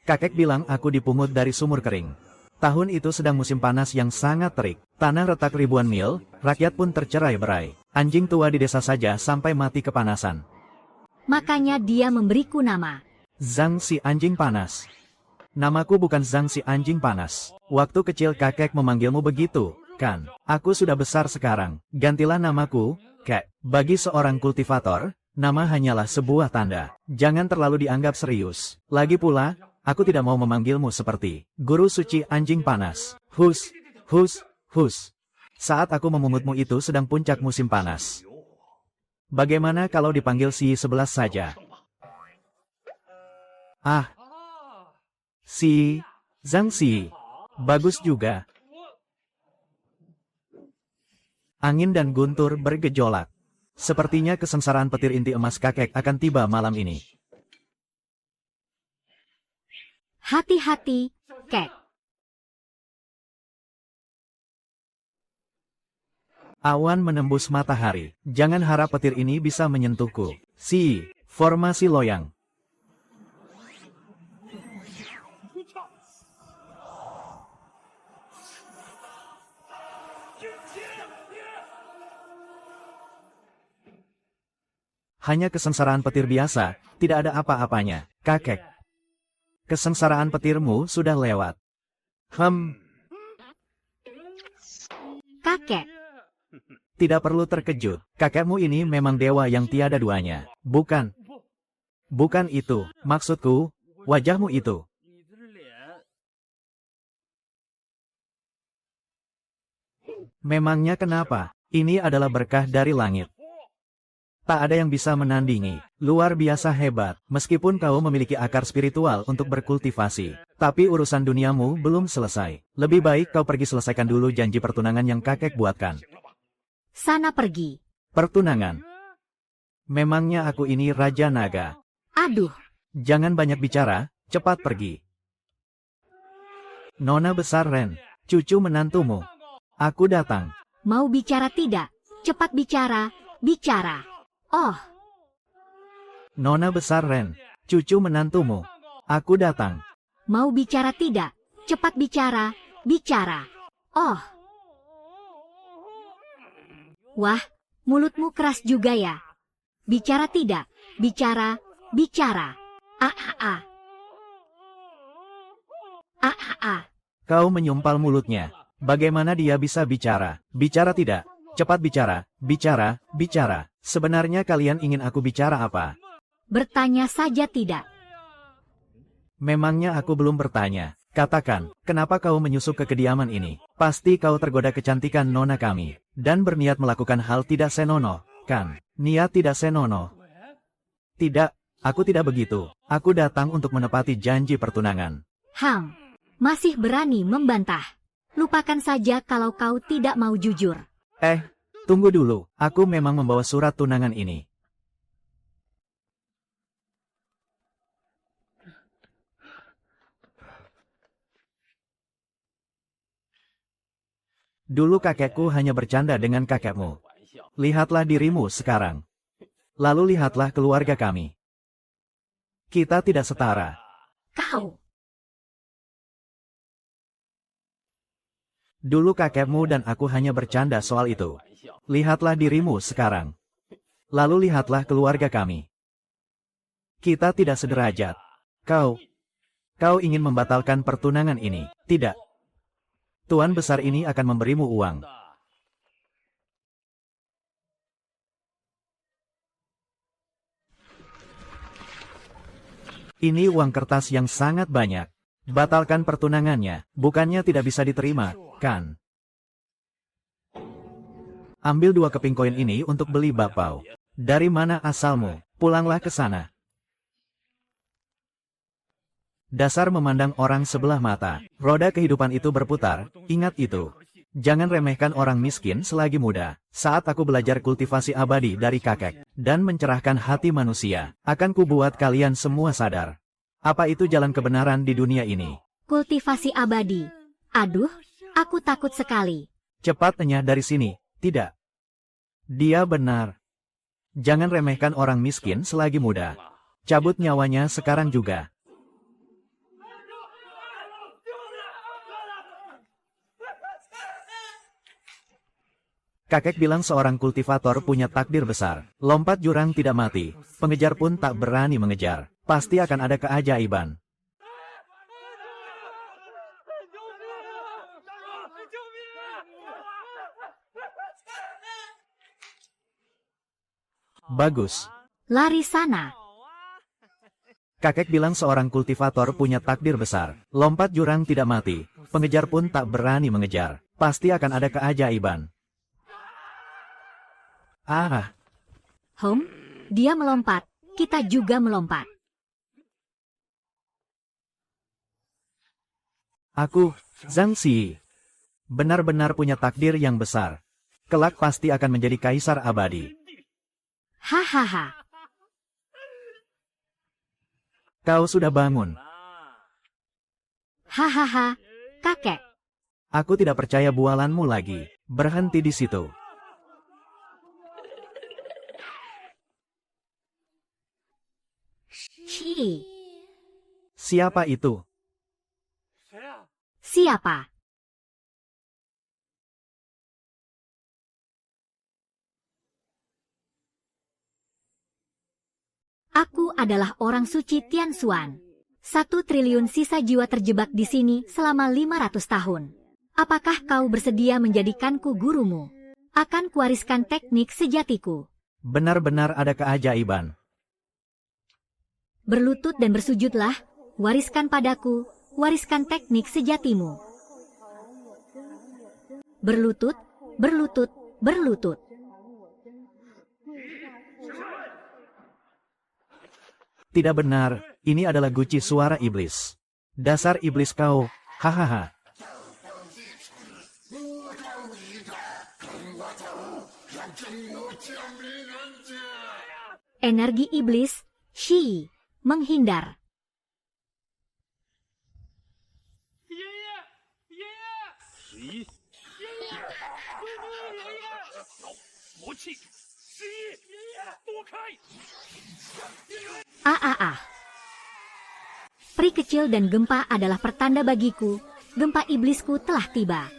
Kakek bilang aku dipungut dari sumur kering. Tahun itu sedang musim panas yang sangat terik. Tanah retak ribuan mil, rakyat pun tercerai-berai. Anjing tua di desa saja sampai mati kepanasan. Makanya dia memberiku nama. Zhang si anjing panas. Namaku bukan Zhang si anjing panas. Waktu kecil kakek memanggilmu begitu, kan? Aku sudah besar sekarang. Gantilah namaku, Kek. Bagi seorang kultivator, nama hanyalah sebuah tanda. Jangan terlalu dianggap serius. Lagi pula, aku tidak mau memanggilmu seperti guru suci anjing panas. Hus, hus, hus. Saat aku memungutmu itu sedang puncak musim panas. Bagaimana kalau dipanggil si 11 saja? Ah, si Zhang Si. Bagus juga. Angin dan guntur bergejolak. Sepertinya kesengsaraan petir inti emas kakek akan tiba malam ini. Hati-hati, Kek. Awan menembus matahari. Jangan harap petir ini bisa menyentuhku. Si, formasi loyang. Hanya kesengsaraan petir biasa, tidak ada apa-apanya, kakek. Kesengsaraan petirmu sudah lewat. Kakek. Tidak perlu terkejut, kakekmu ini memang dewa yang tiada duanya. Bukan. Bukan itu, maksudku, wajahmu itu. Memangnya kenapa? Ini adalah berkah dari langit. Tak ada yang bisa menandingi. Luar biasa hebat, meskipun kau memiliki akar spiritual untuk berkultivasi. Tapi urusan duniamu belum selesai. Lebih baik kau pergi selesaikan dulu janji pertunangan yang kakek buatkan. Sana pergi. Pertunangan. Memangnya aku ini Raja Naga? Aduh. Jangan banyak bicara, cepat pergi. Nona besar Ren, cucu menantumu. Aku datang. Mau bicara tidak? Cepat bicara, bicara. Oh. Nona besar Ren, cucu menantumu. Aku datang. Mau bicara tidak? Cepat bicara, bicara. Oh. Wah, mulutmu keras juga ya. Bicara tidak? Bicara, bicara. Ah. Ah. Kau menyumpal mulutnya. Bagaimana dia bisa bicara? Bicara tidak? Cepat bicara, bicara, bicara. Sebenarnya kalian ingin aku bicara apa? Bertanya saja tidak. Memangnya aku belum bertanya. Katakan, kenapa kau menyusup ke kediaman ini? Pasti kau tergoda kecantikan nona kami. Dan berniat melakukan hal tidak senonoh, kan? Niat tidak senonoh. Tidak, aku tidak begitu. Aku datang untuk menepati janji pertunangan. Masih berani membantah. Lupakan saja kalau kau tidak mau jujur. Tunggu dulu, aku memang membawa surat tunangan ini. Dulu kakekku hanya bercanda dengan kakekmu. Lihatlah dirimu sekarang. Lalu lihatlah keluarga kami. Kita tidak setara. Kau. Dulu kakekmu dan aku hanya bercanda soal itu. Lihatlah dirimu sekarang. Lalu lihatlah keluarga kami. Kita tidak sederajat. Kau ingin membatalkan pertunangan ini, tidak? Tuan besar ini akan memberimu uang. Ini uang kertas yang sangat banyak. Batalkan pertunangannya, bukannya tidak bisa diterima, kan? Ambil 2 keping koin ini untuk beli bakpao. Dari mana asalmu? Pulanglah ke sana. Dasar memandang orang sebelah mata. Roda kehidupan itu berputar, ingat itu. Jangan remehkan orang miskin selagi muda. Saat aku belajar kultivasi abadi dari kakek, dan mencerahkan hati manusia, akan kubuat kalian semua sadar. Apa itu jalan kebenaran di dunia ini? Kultivasi abadi. Aduh, aku takut sekali. Cepat enyah dari sini, tidak. Dia benar. Jangan remehkan orang miskin selagi muda. Cabut nyawanya sekarang juga. Kakek bilang seorang kultivator punya takdir besar. Lompat jurang tidak mati. Pengejar pun tak berani mengejar. Pasti akan ada keajaiban. Bagus. Lari sana. Kakek bilang seorang kultivator punya takdir besar. Lompat jurang tidak mati. Pengejar pun tak berani mengejar. Pasti akan ada keajaiban. Ah, Dia melompat. Kita juga melompat. aku, Zhang Xi, benar-benar punya takdir yang besar. Kelak pasti akan menjadi kaisar abadi. Hahaha. Kau sudah bangun. Hahaha. Kakek. Aku tidak percaya bualanmu lagi. Berhenti di situ. Shi. Siapa itu? Siapa? Aku adalah orang suci Tianxuan. 1 triliun sisa jiwa terjebak di sini selama 500 tahun. Apakah kau bersedia menjadikanku gurumu? Akan kuwariskan teknik sejatiku. Benar-benar ada keajaiban. Berlutut dan bersujudlah, wariskan padaku, wariskan teknik sejatimu. Berlutut, berlutut, berlutut. Tidak benar, ini adalah guci suara iblis. Dasar iblis kau, hahaha. Energi iblis, Shi, menghindar. Peri kecil dan gempa adalah pertanda bagiku, gempa iblisku telah tiba.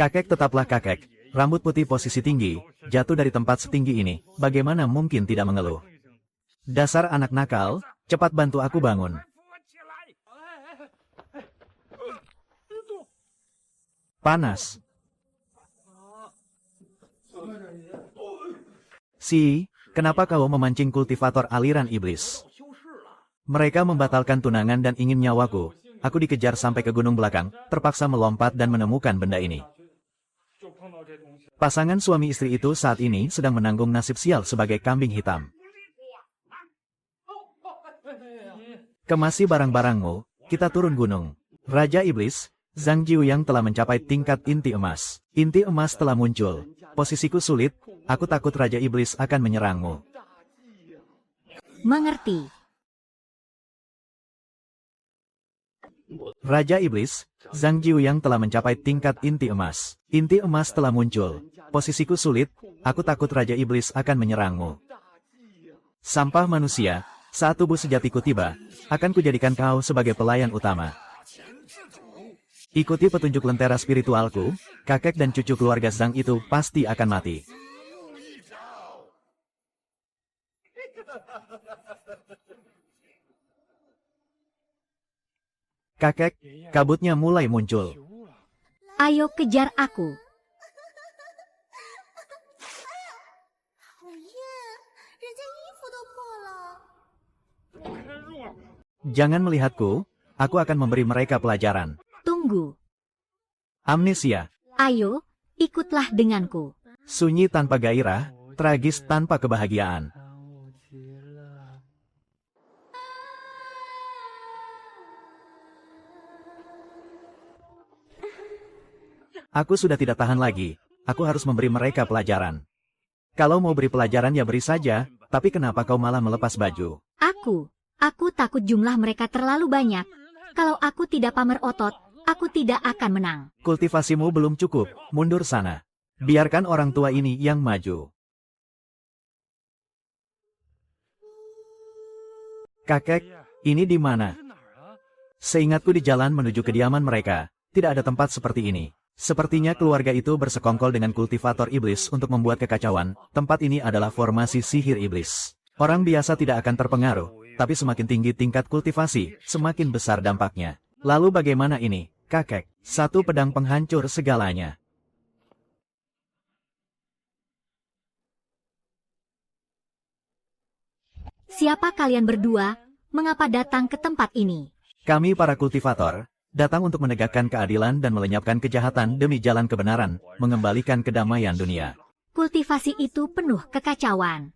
Kakek tetaplah kakek. Rambut putih posisi tinggi, jatuh dari tempat setinggi ini. Bagaimana mungkin tidak mengeluh? Dasar anak nakal, cepat bantu aku bangun. Panas. Si, kenapa kau memancing kultivator aliran iblis? Mereka membatalkan tunangan dan ingin nyawaku. Aku dikejar sampai ke gunung belakang, terpaksa melompat dan menemukan benda ini. Pasangan suami istri itu saat ini sedang menanggung nasib sial sebagai kambing hitam. Kemasi barang-barangmu, kita turun gunung. Raja Iblis, Zhang Jiuyang telah mencapai tingkat inti emas. Inti emas telah muncul. Posisiku sulit, aku takut Raja Iblis akan menyerangmu. Mengerti. Raja Iblis, Zhang Jiuyang telah mencapai tingkat inti emas. Inti emas telah muncul. Posisiku sulit, aku takut Raja Iblis akan menyerangmu. Sampah manusia, saat tubuh sejatiku tiba, akan kujadikan kau sebagai pelayan utama. Ikuti petunjuk lentera spiritualku, kakek dan cucu keluarga Zhang itu pasti akan mati. Kakek, kabutnya mulai muncul. Ayo kejar aku. Jangan melihatku, aku akan memberi mereka pelajaran. Tunggu. Amnesia. Ayo, ikutlah denganku. Sunyi tanpa gairah, tragis tanpa kebahagiaan. Aku sudah tidak tahan lagi, aku harus memberi mereka pelajaran. Kalau mau beri pelajaran ya beri saja, tapi kenapa kau malah melepas baju? Aku takut jumlah mereka terlalu banyak. Kalau aku tidak pamer otot, aku tidak akan menang. Kultivasimu belum cukup, mundur sana. Biarkan orang tua ini yang maju. Kakek, ini di mana? Seingatku di jalan menuju kediaman mereka, tidak ada tempat seperti ini. Sepertinya keluarga itu bersekongkol dengan kultivator iblis untuk membuat kekacauan. Tempat ini adalah formasi sihir iblis. Orang biasa tidak akan terpengaruh, tapi semakin tinggi tingkat kultivasi, semakin besar dampaknya. Lalu bagaimana ini, kakek? Satu pedang penghancur segalanya. Siapa kalian berdua? Mengapa datang ke tempat ini? Kami para kultivator, datang untuk menegakkan keadilan dan melenyapkan kejahatan demi jalan kebenaran, mengembalikan kedamaian dunia. Kultivasi itu penuh kekacauan.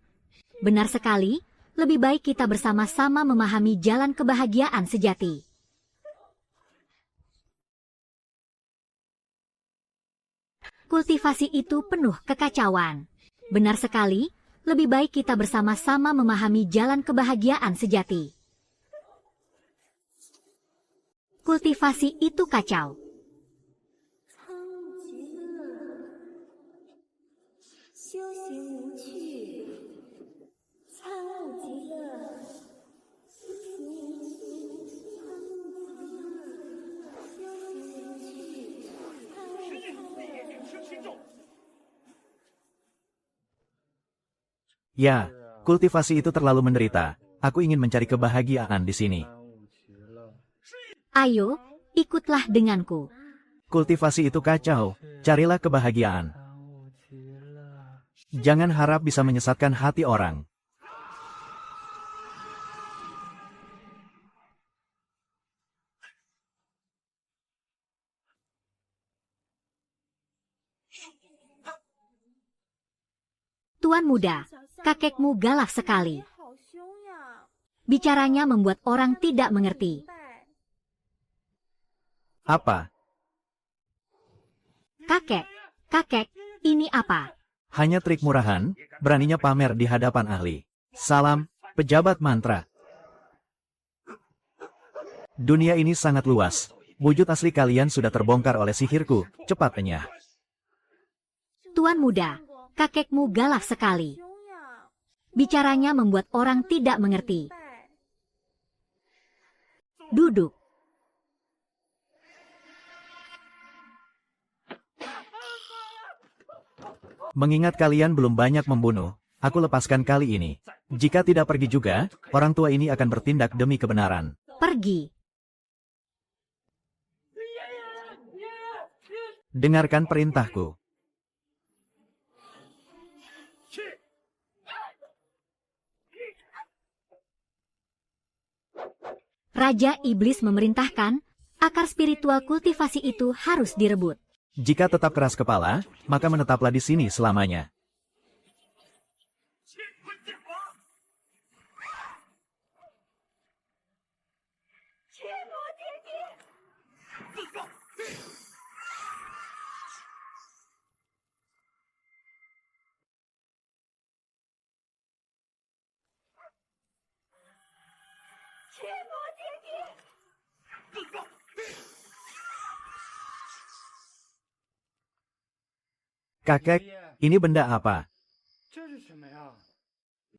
Benar sekali, lebih baik kita bersama-sama memahami jalan kebahagiaan sejati. Kultivasi itu penuh kekacauan. Benar sekali, lebih baik kita bersama-sama memahami jalan kebahagiaan sejati. Kultivasi itu kacau. Ya, kultivasi itu terlalu menderita. Aku ingin mencari kebahagiaan di sini. Ayo, ikutlah denganku. Kultivasi itu kacau. Carilah kebahagiaan. Jangan harap bisa menyesatkan hati orang. Tuan muda, kakekmu galak sekali. Bicaranya membuat orang tidak mengerti. Apa? Kakek, ini apa? Hanya trik murahan, beraninya pamer di hadapan ahli. Salam, pejabat mantra. Dunia ini sangat luas. Wujud asli kalian sudah terbongkar oleh sihirku. Cepat enyah. Tuan muda, kakekmu galak sekali. Bicaranya membuat orang tidak mengerti. Duduk. Mengingat kalian belum banyak membunuh, aku lepaskan kali ini. Jika tidak pergi juga, orang tua ini akan bertindak demi kebenaran. Pergi. Dengarkan perintahku. Raja Iblis memerintahkan, akar spiritual kultivasi itu harus direbut. Jika tetap keras kepala, maka menetaplah di sini selamanya. Kakek, ini benda apa?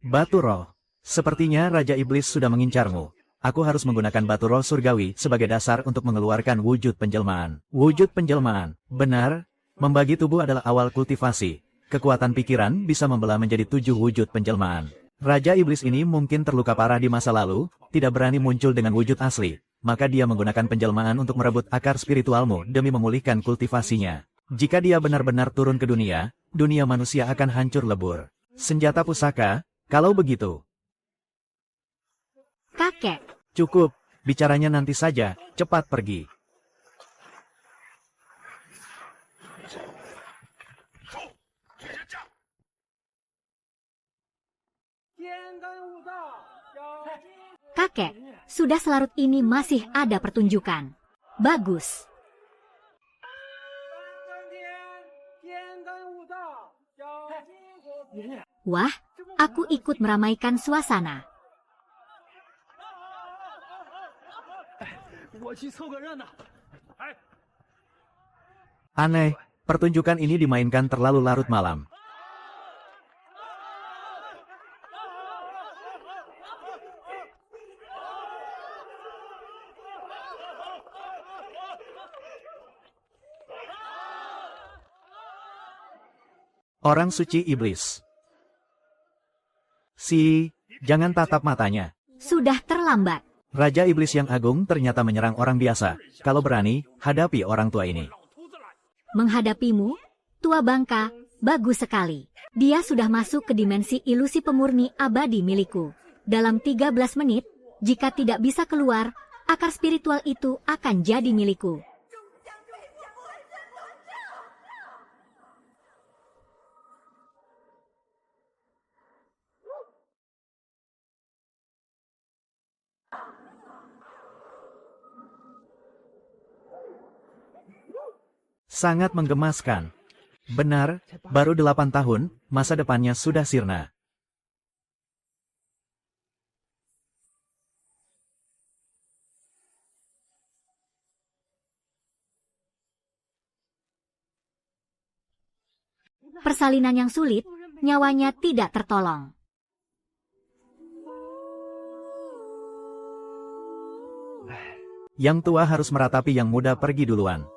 Batu roh. Sepertinya Raja Iblis sudah mengincarmu. Aku harus menggunakan batu roh surgawi sebagai dasar untuk mengeluarkan wujud penjelmaan. Wujud penjelmaan. Benar, membagi tubuh adalah awal kultivasi. Kekuatan pikiran bisa membelah menjadi 7 wujud penjelmaan. Raja Iblis ini mungkin terluka parah di masa lalu, tidak berani muncul dengan wujud asli. Maka dia menggunakan penjelmaan untuk merebut akar spiritualmu demi memulihkan kultivasinya. Jika dia benar-benar turun ke dunia manusia akan hancur lebur. Senjata pusaka, kalau begitu. Kakek, Cukup, bicaranya nanti saja, cepat pergi. kakek, sudah selarut ini masih ada pertunjukan. Bagus. Wah, aku ikut meramaikan suasana. Aneh, pertunjukan ini dimainkan terlalu larut malam. Orang suci iblis. Jangan tatap matanya. Sudah terlambat. Raja Iblis yang agung ternyata menyerang orang biasa. Kalau berani, hadapi orang tua ini. Menghadapimu, tua bangka, bagus sekali. Dia sudah masuk ke dimensi ilusi pemurni abadi milikku. Dalam 13 menit, jika tidak bisa keluar, akar spiritual itu akan jadi milikku. Sangat menggemaskan. Benar, baru 8 tahun, masa depannya sudah sirna. Persalinan yang sulit, nyawanya tidak tertolong. Yang tua harus meratapi yang muda pergi duluan.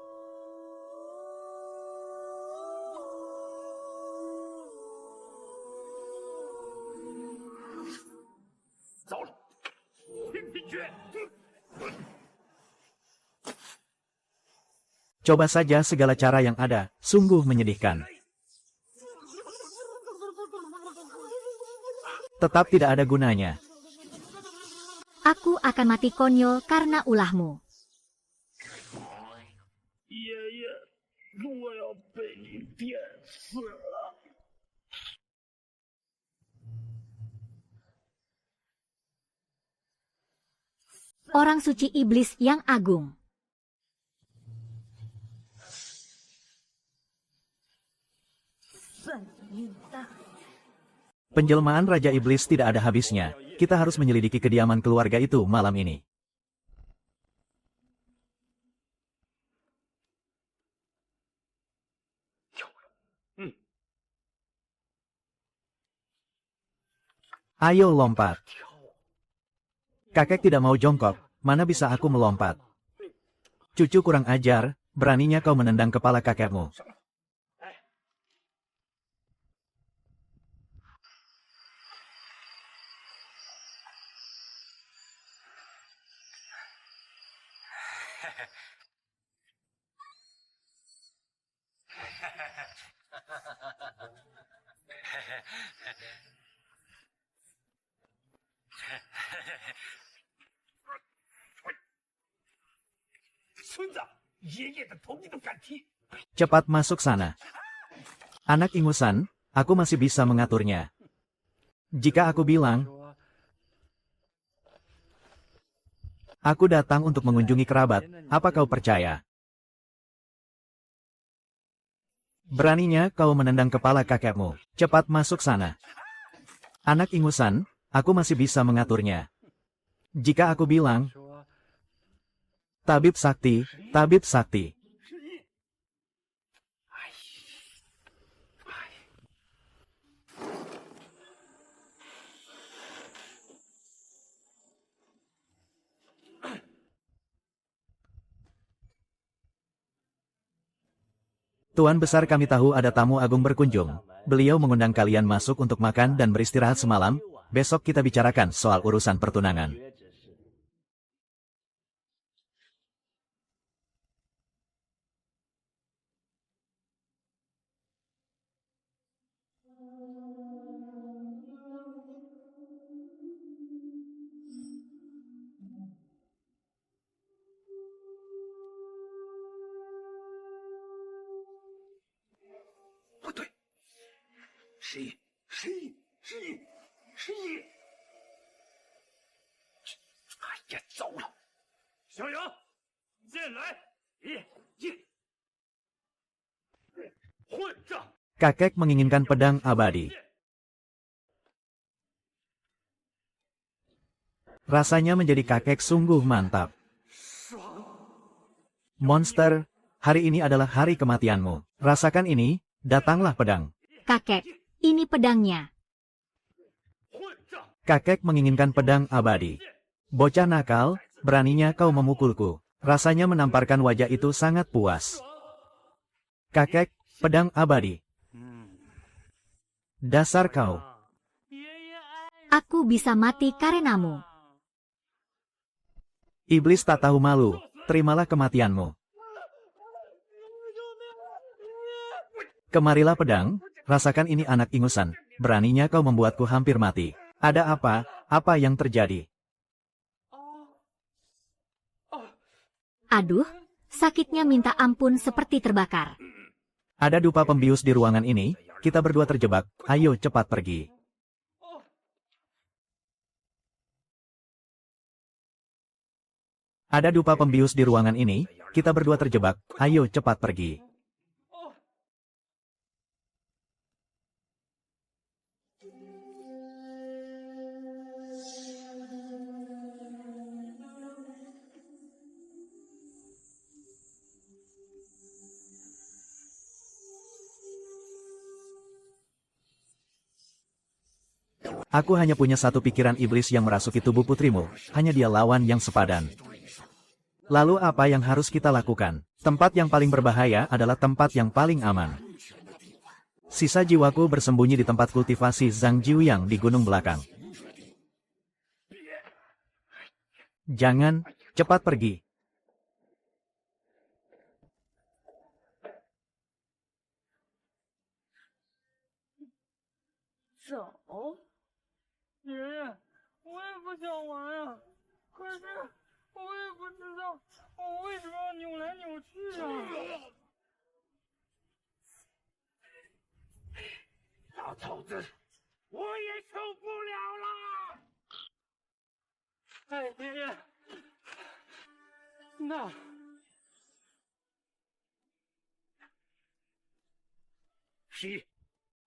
Coba saja segala cara yang ada, sungguh menyedihkan. Tetap tidak ada gunanya. Aku akan mati konyol karena ulahmu. Orang suci iblis yang agung. Penjelmaan Raja Iblis tidak ada habisnya. Kita harus menyelidiki kediaman keluarga itu malam ini. Ayo lompat. Kakek tidak mau jongkok, mana bisa aku melompat? Cucu kurang ajar, beraninya kau menendang kepala kakekmu. Cepat masuk sana. Anak ingusan, aku masih bisa mengaturnya. Jika aku bilang, aku datang untuk mengunjungi kerabat, apa kau percaya? Beraninya kau menendang kepala kakekmu. Cepat masuk sana. Anak ingusan, aku masih bisa mengaturnya. Jika aku bilang, Tabib Sakti, Tabib Sakti. Tuan besar, kami tahu ada tamu agung berkunjung. Beliau mengundang kalian masuk untuk makan dan beristirahat semalam. Besok kita bicarakan soal urusan pertunangan. Kakek menginginkan pedang abadi. Rasanya menjadi kakek sungguh mantap. Monster, hari ini adalah hari kematianmu. Rasakan ini, datanglah pedang. Kakek, ini pedangnya. Kakek menginginkan pedang abadi. Bocah nakal, beraninya kau memukulku. Rasanya menamparkan wajah itu sangat puas. Kakek, pedang abadi. Dasar kau. Aku bisa mati karenamu. Iblis tak tahu malu, terimalah kematianmu. Kemarilah pedang, rasakan ini anak ingusan, beraninya kau membuatku hampir mati. Ada apa? Apa yang terjadi? Aduh, sakitnya minta ampun seperti terbakar. Ada dupa pembius di ruangan ini, kita berdua terjebak, ayo cepat pergi. Ada dupa pembius di ruangan ini, kita berdua terjebak, ayo cepat pergi. Aku hanya punya satu pikiran iblis yang merasuki tubuh putrimu, hanya dia lawan yang sepadan. Lalu apa yang harus kita lakukan? Tempat yang paling berbahaya adalah tempat yang paling aman. Sisa jiwaku bersembunyi di tempat kultivasi Zhang Jiuyang di gunung belakang. Jangan, cepat pergi.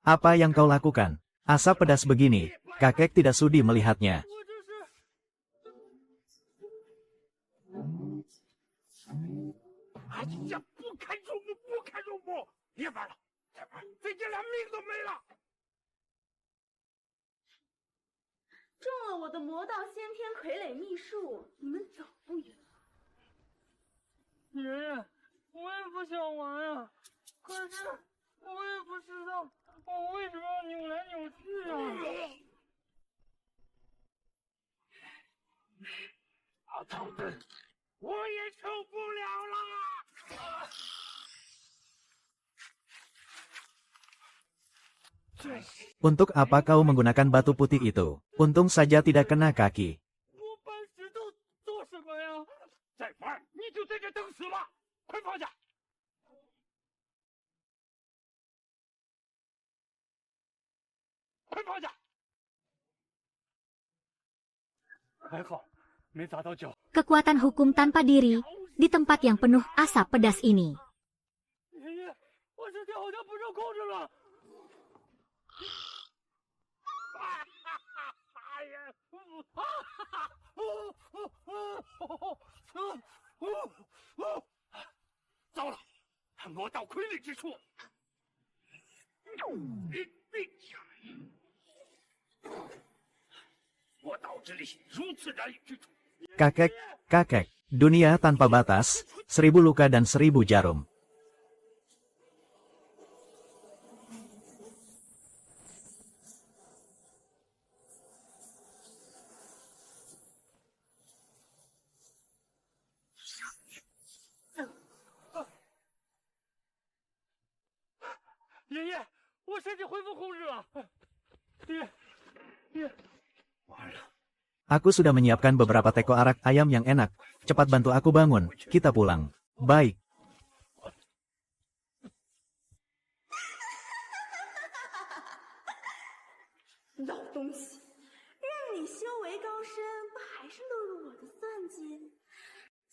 Apa yang kau lakukan? Asap pedas begini, kakek tidak sudi melihatnya. Untuk apa kau menggunakan batu putih itu? Untung saja tidak kena kaki. Kekuatan hukum tanpa diri, di tempat yang penuh asap pedas ini. Kakek, dunia tanpa batas, 1000 luka dan 1000 jarum. Aku sudah menyiapkan beberapa teko arak ayam yang enak. Cepat bantu aku bangun, kita pulang. Baik.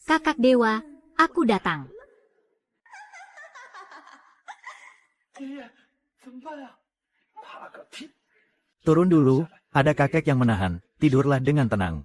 Kakak dewa, aku datang. Turun dulu, ada kakek yang menahan. Tidurlah dengan tenang.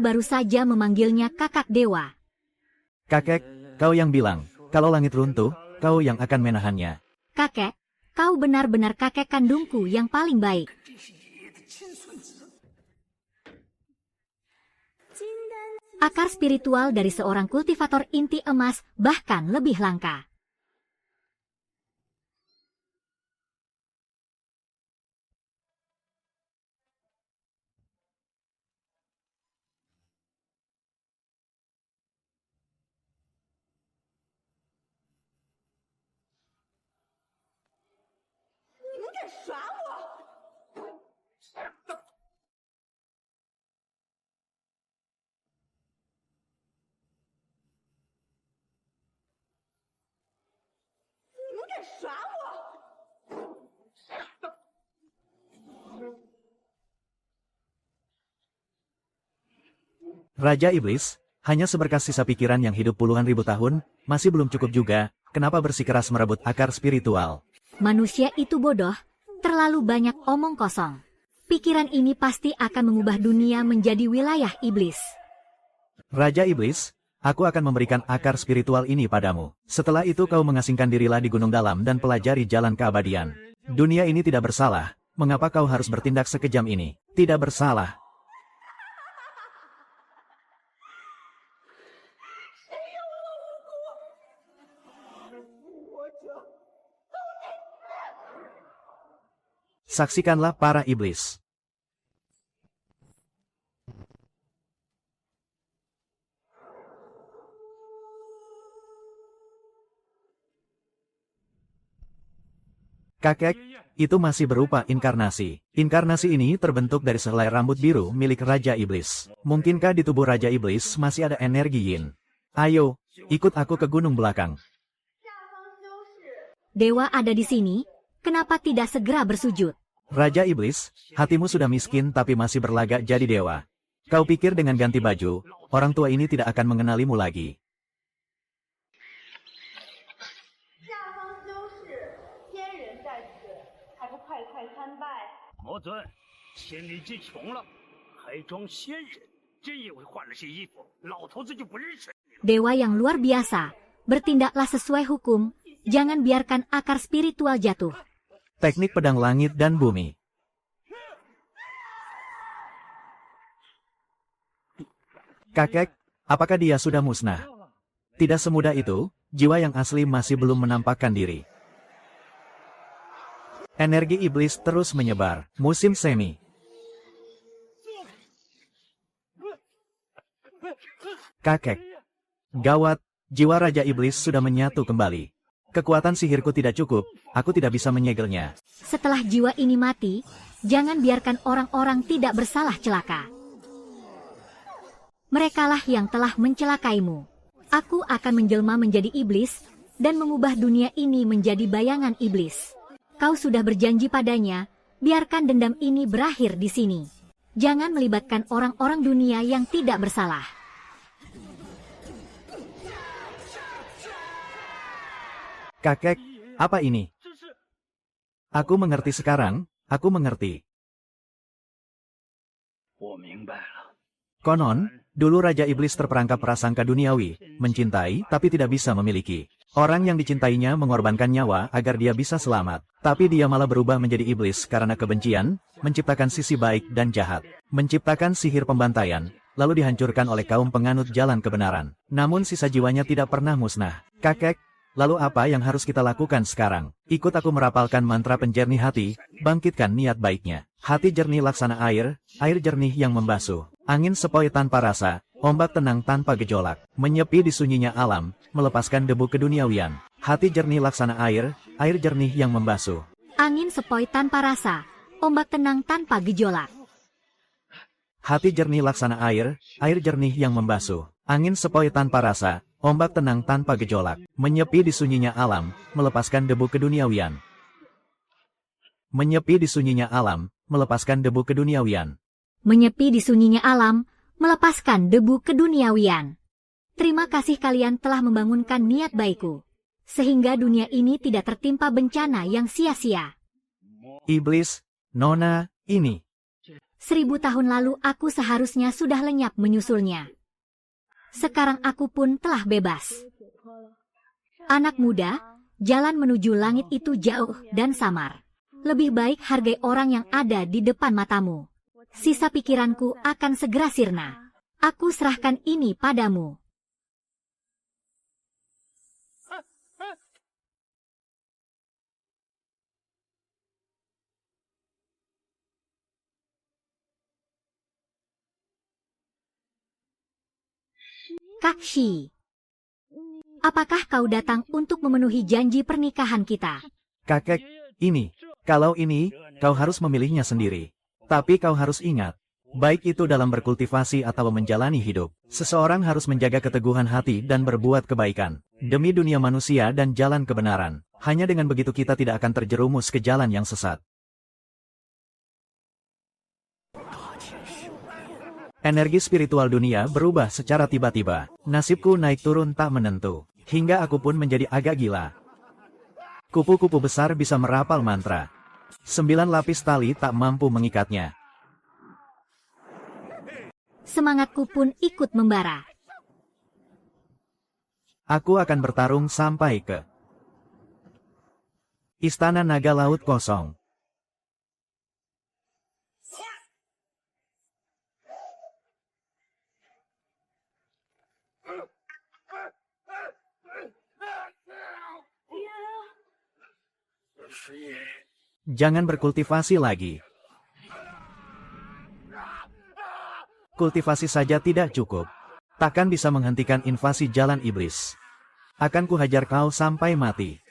Aku baru saja memanggilnya kakak dewa. Kakek, kau yang bilang, kalau langit runtuh, kau yang akan menahannya. Kakek, kau benar-benar kakek kandungku yang paling baik. Akar spiritual dari seorang kultivator inti emas bahkan lebih langka. Raja Iblis, hanya seberkas sisa pikiran yang hidup puluhan ribu tahun, masih belum cukup juga, kenapa bersikeras merebut akar spiritual? Manusia itu bodoh, terlalu banyak omong kosong. Pikiran ini pasti akan mengubah dunia menjadi wilayah iblis. Raja Iblis, aku akan memberikan akar spiritual ini padamu. Setelah itu kau mengasingkan dirilah di gunung dalam dan pelajari jalan keabadian. Dunia ini tidak bersalah, mengapa kau harus bertindak sekejam ini? Tidak bersalah. Saksikanlah para iblis. Kakek, itu masih berupa inkarnasi. Inkarnasi ini terbentuk dari sehelai rambut biru milik Raja Iblis. Mungkinkah di tubuh Raja Iblis masih ada energi yin? Ayo, ikut aku ke gunung belakang. Dewa ada di sini, kenapa tidak segera bersujud? Raja Iblis, hatimu sudah miskin tapi masih berlagak jadi dewa. Kau pikir dengan ganti baju, orang tua ini tidak akan mengenalimu lagi. Dewa yang luar biasa, bertindaklah sesuai hukum, jangan biarkan akar spiritual jatuh. Teknik pedang langit dan bumi. Kakek, apakah dia sudah musnah? Tidak semudah itu, jiwa yang asli masih belum menampakkan diri. Energi iblis terus menyebar. Musim semi. Kakek. Gawat, jiwa Raja Iblis sudah menyatu kembali. Kekuatan sihirku tidak cukup, aku tidak bisa menyegelnya. Setelah jiwa ini mati, jangan biarkan orang-orang tidak bersalah celaka. Merekalah yang telah mencelakaimu. Aku akan menjelma menjadi iblis, dan mengubah dunia ini menjadi bayangan iblis. Kau sudah berjanji padanya, biarkan dendam ini berakhir di sini. Jangan melibatkan orang-orang dunia yang tidak bersalah. Kakek, apa ini? Aku mengerti sekarang, aku mengerti. Konon, dulu Raja Iblis terperangkap prasangka duniawi, mencintai tapi tidak bisa memiliki. Orang yang dicintainya mengorbankan nyawa agar dia bisa selamat. Tapi dia malah berubah menjadi iblis karena kebencian, menciptakan sisi baik dan jahat. Menciptakan sihir pembantaian, lalu dihancurkan oleh kaum penganut jalan kebenaran. Namun sisa jiwanya tidak pernah musnah. Kakek, lalu apa yang harus kita lakukan sekarang? Ikut aku merapalkan mantra penjernih hati, bangkitkan niat baiknya. Hati jernih laksana air, air jernih yang membasuh. Angin sepoi tanpa rasa, ombak tenang tanpa gejolak. Menyepi di sunyinya alam, melepaskan debu keduniawian. Hati jernih laksana air, air jernih yang membasuh. Angin sepoi tanpa rasa, ombak tenang tanpa gejolak. Hati jernih laksana air, air jernih yang membasuh. Angin sepoi tanpa rasa, ombak tenang tanpa gejolak. Menyepi di sunyinya alam, melepaskan debu keduniawian. Menyepi di sunyinya alam, melepaskan debu keduniawian. Menyepi di sunyinya alam, melepaskan debu keduniawian. Terima kasih kalian telah membangunkan niat baikku, sehingga dunia ini tidak tertimpa bencana yang sia-sia. Iblis, Nona, ini. 1000 tahun lalu aku seharusnya sudah lenyap menyusulnya. Sekarang aku pun telah bebas. Anak muda, jalan menuju langit itu jauh dan samar. Lebih baik hargai orang yang ada di depan matamu. Sisa pikiranku akan segera sirna. Aku serahkan ini padamu. Kakshi, apakah kau datang untuk memenuhi janji pernikahan kita? Kakek, kalau ini, kau harus memilihnya sendiri. Tapi kau harus ingat, baik itu dalam berkultivasi atau menjalani hidup, seseorang harus menjaga keteguhan hati dan berbuat kebaikan, demi dunia manusia dan jalan kebenaran. Hanya dengan begitu kita tidak akan terjerumus ke jalan yang sesat. Energi spiritual dunia berubah secara tiba-tiba. Nasibku naik turun tak menentu. Hingga aku pun menjadi agak gila. Kupu-kupu besar bisa merapal mantra. 9 lapis tali tak mampu mengikatnya. Semangatku pun ikut membara. Aku akan bertarung sampai ke Istana Naga Laut Kosong. Jangan berkultivasi lagi. Kultivasi saja tidak cukup. Takkan bisa menghentikan invasi jalan iblis. Akan kuhajar kau sampai mati.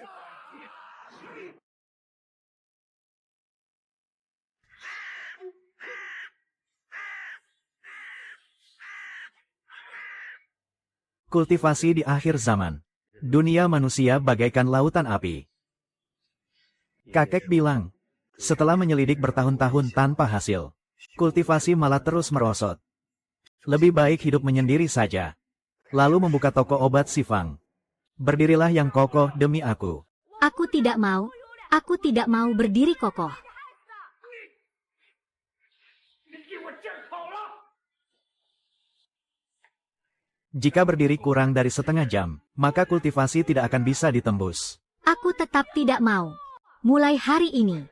Kultivasi di akhir zaman. Dunia manusia bagaikan lautan api. Kakek bilang, setelah menyelidik bertahun-tahun tanpa hasil, kultivasi malah terus merosot. Lebih baik hidup menyendiri saja. Lalu membuka toko obat Sifang. Berdirilah yang kokoh demi aku. Aku tidak mau berdiri kokoh. Jika berdiri kurang dari setengah jam, maka kultivasi tidak akan bisa ditembus. Aku tetap tidak mau. Mulai hari ini.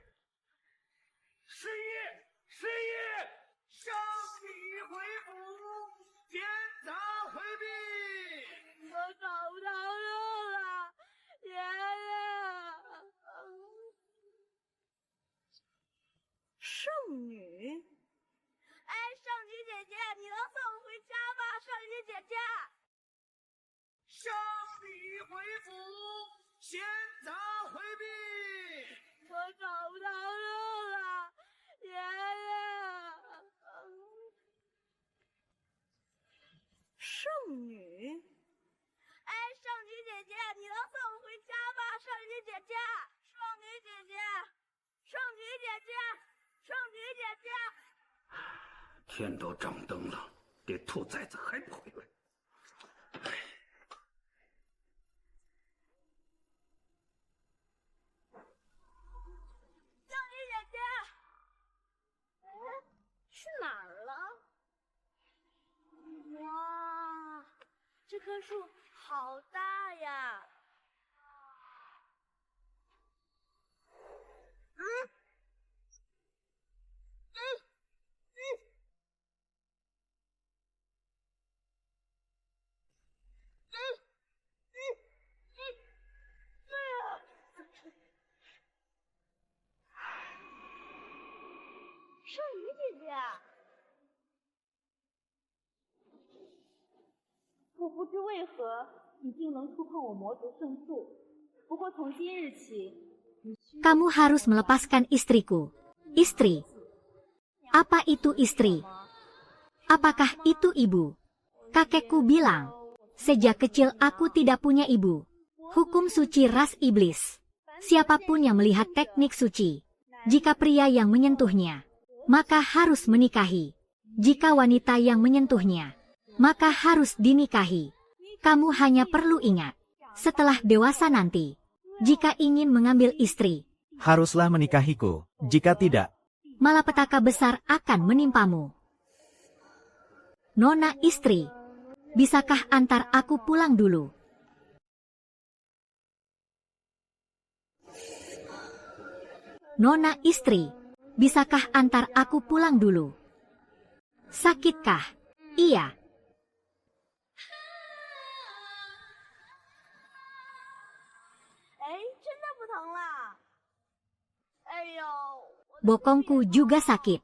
天都张灯了，这兔崽子还不回来？ 这棵树好大呀！圣女姐姐。 我不知为何你竟能触碰我魔族圣树。不过从今日起， Kamu harus melepaskan istriku. Istri. Apa itu istri? Apakah itu ibu? Kakekku bilang, sejak kecil aku tidak punya ibu. Hukum suci ras iblis. Siapapun yang melihat teknik suci, jika pria yang menyentuhnya, maka harus menikahi. Jika wanita yang menyentuhnya, maka harus dinikahi. Kamu hanya perlu ingat, setelah dewasa nanti, jika ingin mengambil istri, haruslah menikahiku. Jika tidak, malapetaka besar akan menimpamu. Nona istri, bisakah antar aku pulang dulu? Nona istri, bisakah antar aku pulang dulu? Sakitkah? Iya. Bokongku juga sakit.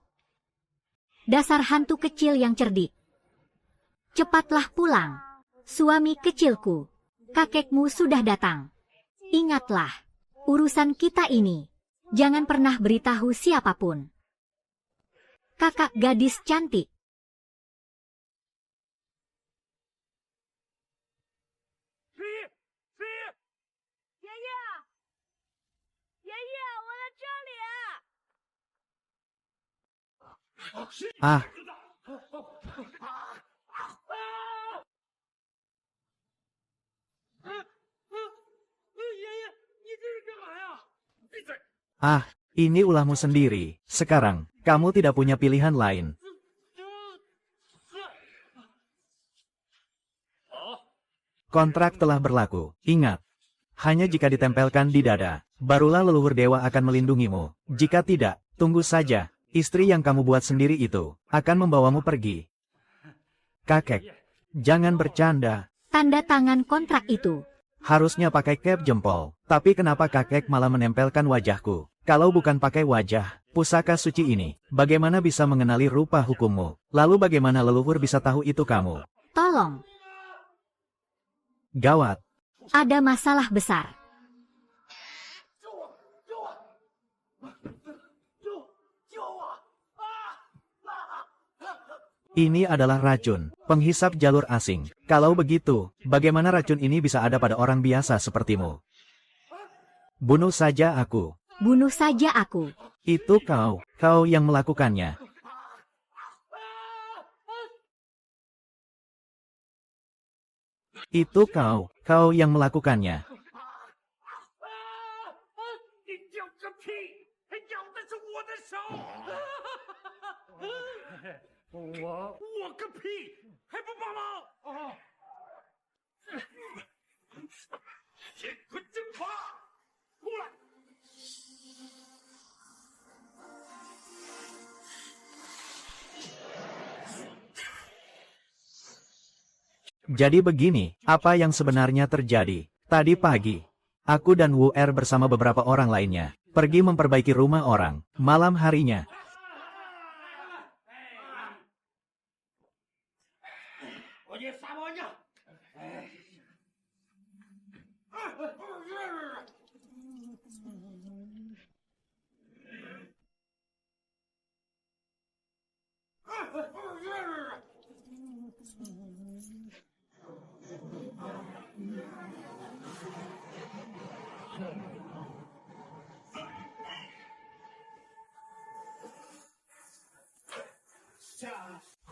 Dasar hantu kecil yang cerdik. Cepatlah pulang. Suami kecilku, kakekmu sudah datang. Ingatlah, urusan kita ini. Jangan pernah beritahu siapapun. Kakak gadis cantik. Ah, ini ulahmu sendiri. Sekarang, kamu tidak punya pilihan lain. Kontrak telah berlaku. Ingat, hanya jika ditempelkan di dada, barulah leluhur dewa akan melindungimu. Jika tidak, tunggu saja. Istri yang kamu buat sendiri itu akan membawamu pergi. Kakek, jangan bercanda. Tanda tangan kontrak itu. Harusnya pakai cap jempol. Tapi kenapa kakek malah menempelkan wajahku? Kalau bukan pakai wajah, pusaka suci ini, bagaimana bisa mengenali rupa hukummu? Lalu bagaimana leluhur bisa tahu itu kamu? Tolong, Gawat. ada masalah besar. Ini adalah racun, penghisap jalur asing. Kalau begitu, bagaimana racun ini bisa ada pada orang biasa sepertimu? Bunuh saja aku. Bunuh saja aku. Itu kau yang melakukannya. Itu kau yang melakukannya. 你咬个屁！还咬的是我的手！我个屁！还不帮忙？乾坤蒸发，过来！ Jadi begini, apa yang sebenarnya terjadi? Tadi pagi, aku dan Wu Er bersama beberapa orang lainnya, pergi memperbaiki rumah orang. Malam harinya,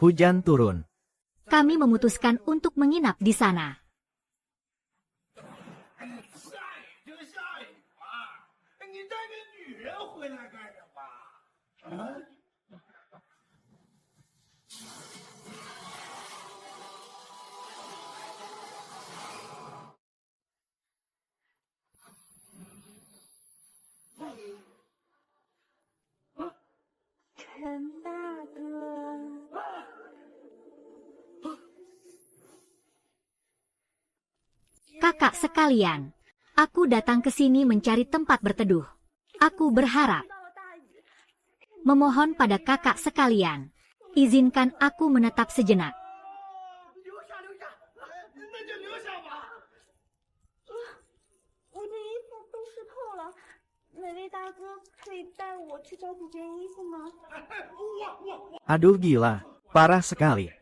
hujan turun. Kami memutuskan untuk menginap di sana. Kakak sekalian, aku datang ke sini mencari tempat berteduh. Aku berharap, memohon pada kakak sekalian, izinkan aku menetap sejenak. 留下，那就留下吧。我的衣服都湿透了，哪位大哥可以带我去找几件衣服吗？ Aduh gila, parah sekali.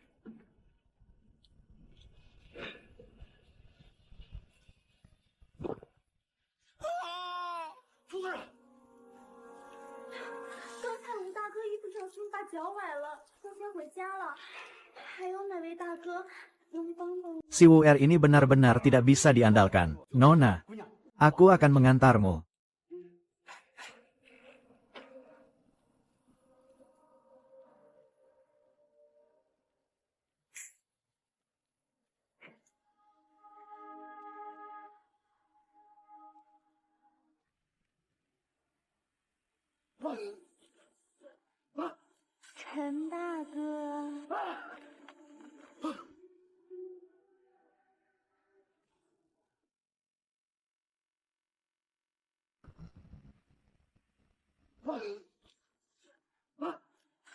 Si Wu Er ini benar-benar tidak bisa diandalkan. Nona, aku akan mengantarmu. 陈大哥，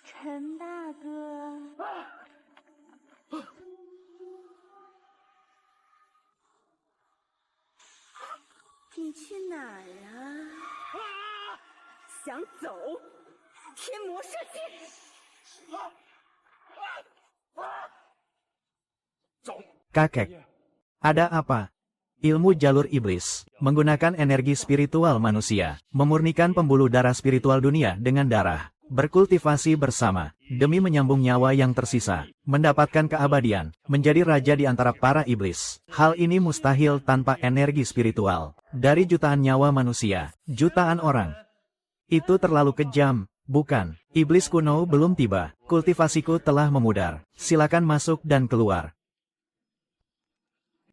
陈大哥，你去哪儿啊？想走？天魔射线！ Kakek. Ada apa? Ilmu jalur iblis, menggunakan energi spiritual manusia, memurnikan pembuluh darah spiritual dunia dengan darah, berkultivasi bersama, demi menyambung nyawa yang tersisa, mendapatkan keabadian, menjadi raja di antara para iblis. Hal ini mustahil tanpa energi spiritual. Dari jutaan nyawa manusia, jutaan orang. Itu terlalu kejam, bukan? Iblis kuno belum tiba, kultivasiku telah memudar. Silakan masuk dan keluar.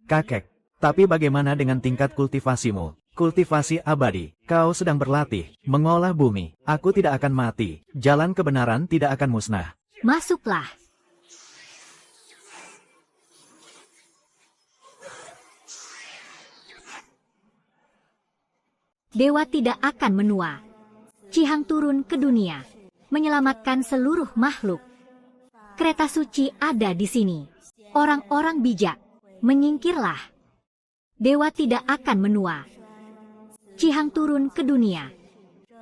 Kakek. Tapi bagaimana dengan tingkat kultivasimu? Kultivasi abadi. Kau sedang berlatih, mengolah bumi. Aku tidak akan mati. Jalan kebenaran tidak akan musnah. Masuklah. Dewa tidak akan menua. Cihang turun ke dunia, menyelamatkan seluruh makhluk. Kereta suci ada di sini. Orang-orang bijak, menyingkirlah. Dewa tidak akan menua. Cihang turun ke dunia,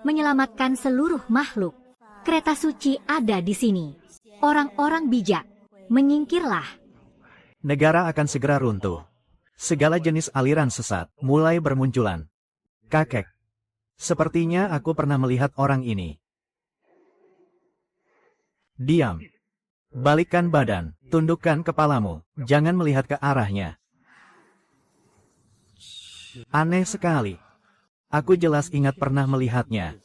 menyelamatkan seluruh makhluk. Kereta suci ada di sini. Orang-orang bijak, menyingkirlah. Negara akan segera runtuh. Segala jenis aliran sesat mulai bermunculan. Kakek. Sepertinya aku pernah melihat orang ini. Diam. Balikkan badan, tundukkan kepalamu, jangan melihat ke arahnya. Aneh sekali. Aku jelas ingat pernah melihatnya.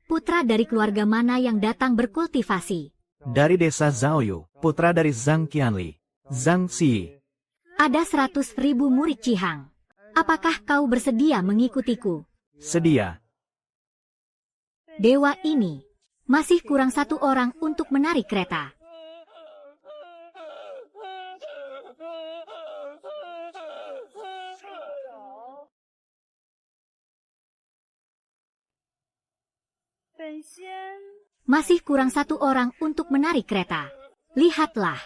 Putra dari keluarga mana yang datang berkultivasi? Dari desa Zhaoyu, putra dari Zhang Qianli, Zhang Xi. Ada 100.000 murid Cihang. Apakah kau bersedia mengikutiku? Sedia. Dewa ini, masih kurang satu orang untuk menarik kereta. Masih kurang satu orang untuk menarik kereta. Lihatlah.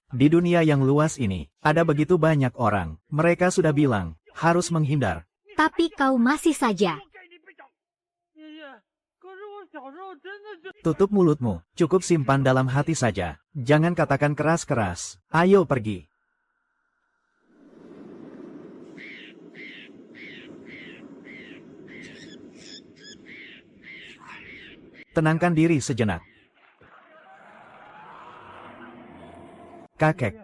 Di dunia yang luas ini, ada begitu banyak orang. Mereka sudah bilang, harus menghindar. Tapi kau masih saja. Tutup mulutmu, cukup simpan dalam hati saja. Jangan katakan keras-keras. Ayo pergi. Tenangkan diri sejenak. Kakek.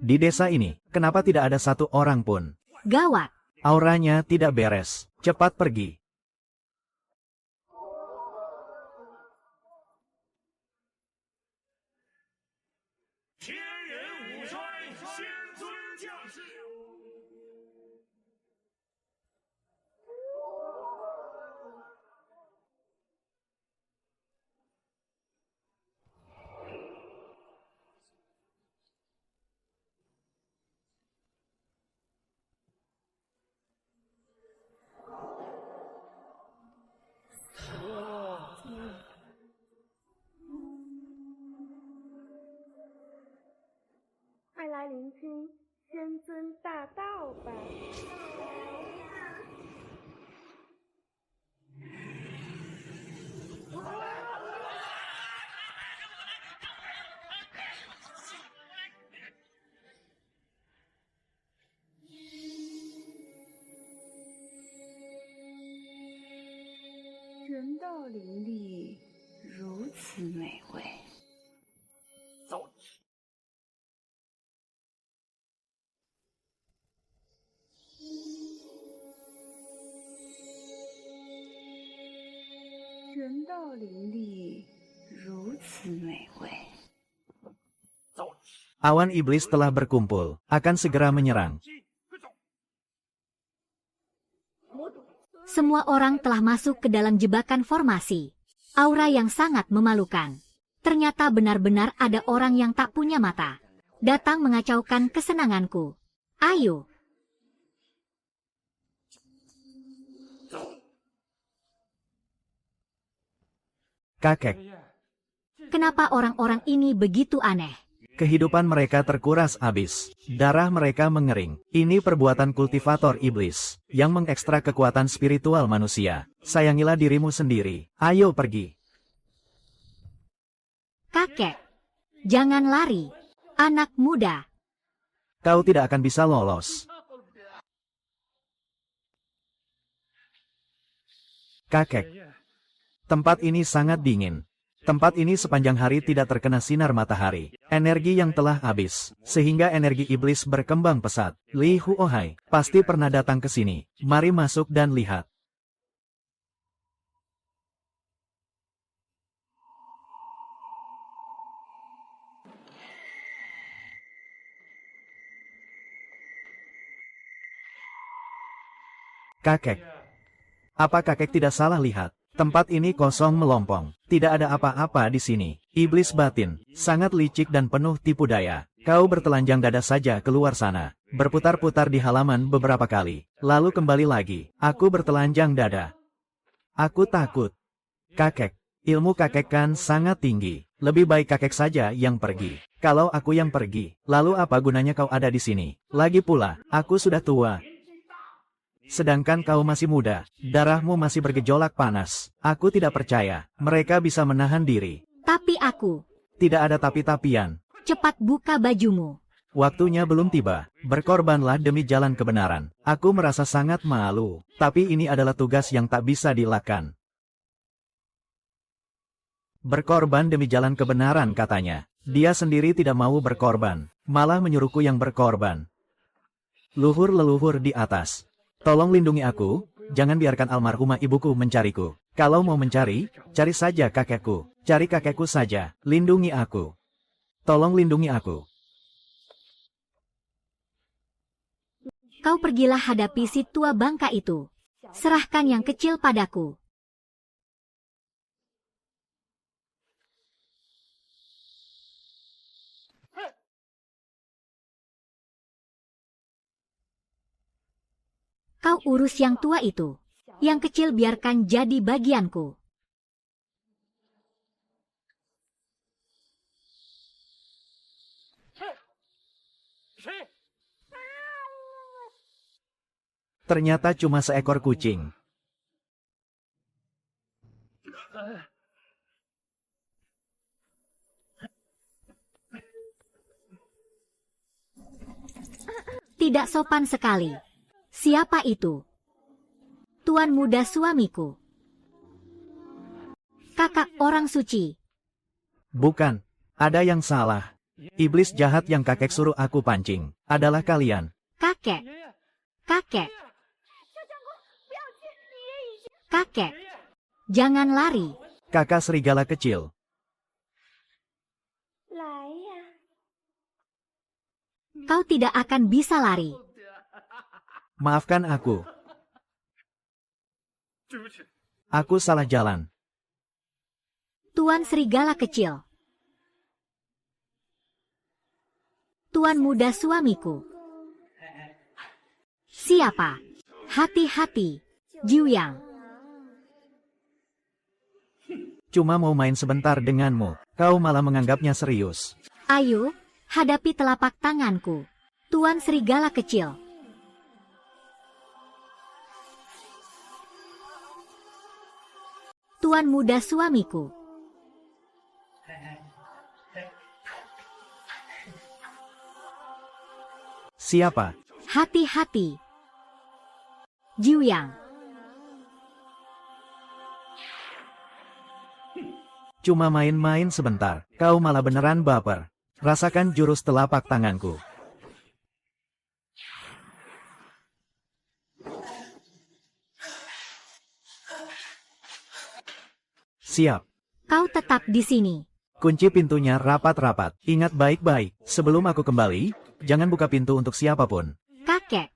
Di desa ini, kenapa tidak ada satu orang pun? Gawat. Auranya tidak beres. Cepat pergi. 此美味。人道林立，如此美味。 Awan iblis telah berkumpul, akan segera menyerang. Semua orang telah masuk ke dalam jebakan formasi. Aura yang sangat memalukan. Ternyata benar-benar ada orang yang tak punya mata. Datang mengacaukan kesenanganku. Ayo. Kakek, Kenapa orang-orang ini begitu aneh? kehidupan mereka terkuras habis. Darah mereka mengering. Ini perbuatan kultivator iblis, yang mengekstrak kekuatan spiritual manusia. Sayangilah dirimu sendiri. Ayo pergi. Kakek. Jangan lari. Anak muda. Kau tidak akan bisa lolos. Kakek. Tempat ini sangat dingin. Tempat ini sepanjang hari tidak terkena sinar matahari. Energi yang telah habis, sehingga energi iblis berkembang pesat. Li Huohai, pasti pernah datang ke sini. Mari masuk dan lihat. Kakek. Apa kakek tidak salah lihat? Tempat ini kosong melompong. Tidak ada apa-apa di sini. Iblis batin, sangat licik dan penuh tipu daya. Kau bertelanjang dada saja keluar sana. Berputar-putar di halaman beberapa kali. Lalu kembali lagi. Aku bertelanjang dada. Aku takut. Kakek, ilmu kakek kan sangat tinggi. Lebih baik kakek saja yang pergi. Kalau aku yang pergi, lalu apa gunanya kau ada di sini? Lagi pula, aku sudah tua. Sedangkan kau masih muda, darahmu masih bergejolak panas. Aku tidak percaya, mereka bisa menahan diri. Tapi aku. Tidak ada tapi-tapian. Cepat buka bajumu. Waktunya belum tiba, berkorbanlah demi jalan kebenaran. Aku merasa sangat malu, tapi ini adalah tugas yang tak bisa dilakukan. Berkorban demi jalan kebenaran katanya. Dia sendiri tidak mau berkorban, malah menyuruhku yang berkorban. Luhur leluhur di atas. Tolong lindungi aku, jangan biarkan almarhumah ibuku mencariku. Kalau mau mencari, cari saja kakekku. Cari kakekku saja, lindungi aku. Tolong lindungi aku. Kau pergilah hadapi si tua bangka itu. Serahkan yang kecil padaku. Kau urus yang tua itu. Yang kecil biarkan jadi bagianku. Ternyata cuma seekor kucing. Tidak sopan sekali. Siapa itu? Tuan muda suamiku. Kakak orang suci. Bukan, ada yang salah. Iblis jahat yang kakek suruh aku pancing, adalah kalian. Kakek. Kakek. Kakek. Jangan lari. Kakak serigala kecil. Kau tidak akan bisa lari. Maafkan aku. Aku salah jalan. Tuan serigala kecil. Tuan muda suamiku. Siapa? Hati-hati, Jiuyang. Cuma mau main sebentar denganmu, kau malah menganggapnya serius. Ayo, hadapi telapak tanganku. Tuan serigala kecil. Tuan muda suamiku. Siapa? Hati-hati, Jiuyang. Cuma main-main sebentar, kau malah beneran baper. Rasakan jurus telapak tanganku. Siap. Kau tetap di sini. Kunci pintunya rapat-rapat. Ingat baik-baik, sebelum aku kembali, jangan buka pintu untuk siapapun. Kakek.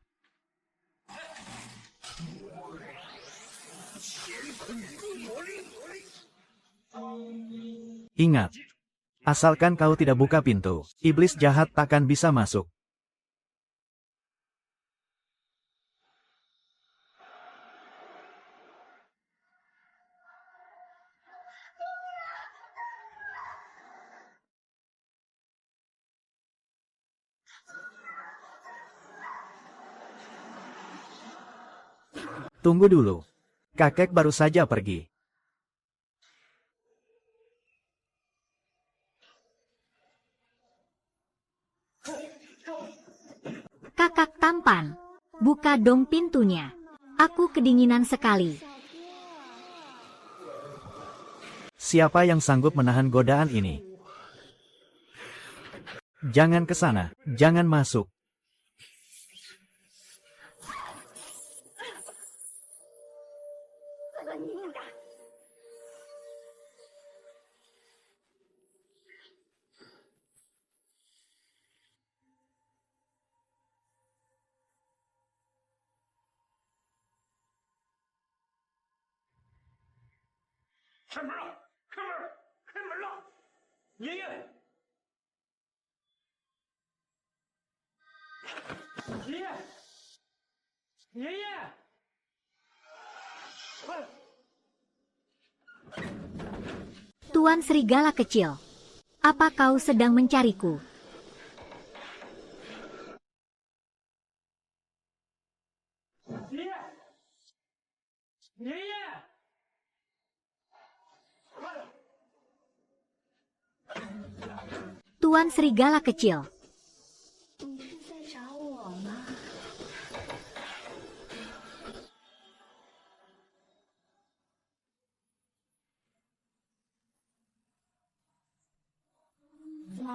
Ingat, asalkan kau tidak buka pintu, iblis jahat takkan bisa masuk. Tunggu dulu. Kakek baru saja pergi. Kakak tampan. Buka dong pintunya. Aku kedinginan sekali. Siapa yang sanggup menahan godaan ini? Jangan ke sana, jangan masuk. Tuan Serigala kecil. Apa kau sedang mencariku? Tuan Serigala kecil. 你是在找我吗？ 来，